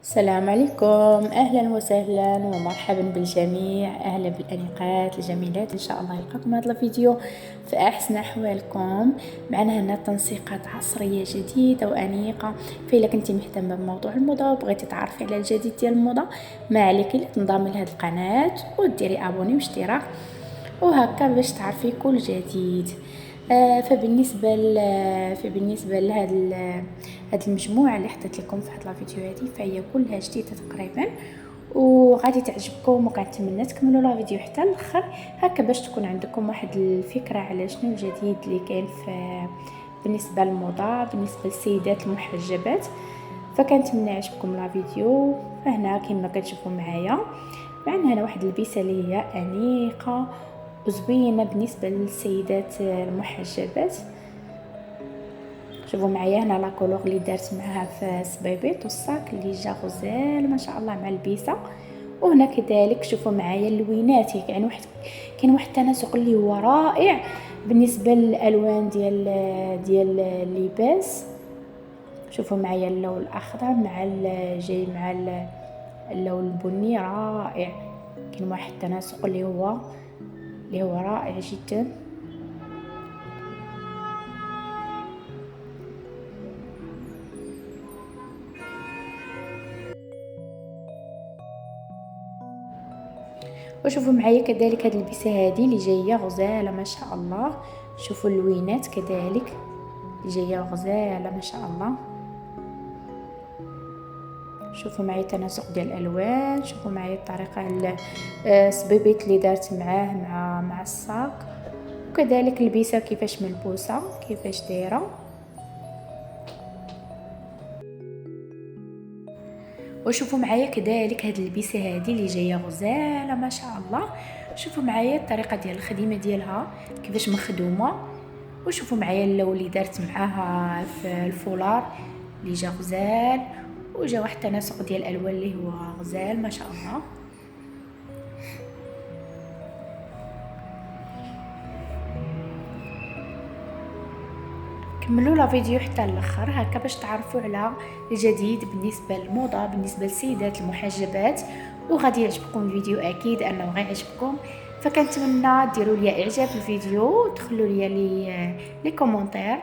السلام عليكم، اهلا وسهلا ومرحبا بالجميع. اهلا بالانيقات الجميلات، ان شاء الله يلقاكم هذا الفيديو في احسن احوالكم. معنا هنا تنسيقات عصريه جديده وانيقه. فإلا كنتي مهتمه بموضوع الموضه وبغيتي تعرفي على الجديد ديال الموضه، ما عليك الا تنضمي لهذه القناه وديري ابوني واشتراك، وهكا باش تعرفي كل جديد. فبالنسبه هاد المجموعه اللي حطيت لكم في هاد الفيديو هذه، فهي كلها جديده تقريبا وغادي تعجبكم، وكنتمنى تكملوا لا فيديو حتى الاخر، هكا باش تكون عندكم واحد الفكره على شنو الجديد اللي كاين بالنسبه للموضه، بالنسبه للسيدات المحجبات. فكنتمنى يعجبكم لا فيديو. فهنا كما كتشوفوا معايا، معنا هنا واحد البيسه اللي هي انيقه وزوينه بالنسبه للسيدات المحجبات. شوفوا معايا هنا لا كولور اللي دارت معها في سبيبيط، والصاك اللي جا غزال ما شاء الله مع البيسه. وهنا كذلك شوفوا معايا اللوينات، يعني كاين واحد التناسق اللي هو رائع بالنسبه للالوان ديال اللباس. شوفوا معايا اللون الاخضر مع جاي مع اللون البني، رائع. كاين واحد التناسق اللي هو رائع جدا. وشوفوا معايا كذلك هاد البسه هذه اللي جايه غزاله ما شاء الله. شوفوا اللوينات كذلك اللي جايه غزاله ما شاء الله. شوفوا معايا التناسق ديال الالوان، شوفوا معايا الطريقه السبيبيت اللي دارت معاه مع الساق، وكذلك البسه كيفاش ملبوسه كيفاش دايره. وشوفوا معايا كذلك هاد البسه هذه اللي جايه غزاله ما شاء الله. شوفوا معايا الطريقه ديال الخدمه ديالها كيفاش مخدومه، وشوفوا معايا اللون اللي دارت معاها في الفولار اللي جا غزال، وجا واحد التناسق ديال الالوان اللي هو غزال ما شاء الله. كملوا لا فيديو حتى الاخر هكا باش تعرفوا على الجديد بالنسبه للموضه، بالنسبه للسيدات المحجبات. وغادي يعجبكم الفيديو، اكيد انه غيعجبكم. فكنتمنى ديروا لي اعجاب الفيديو وتخلوا لي كومونتير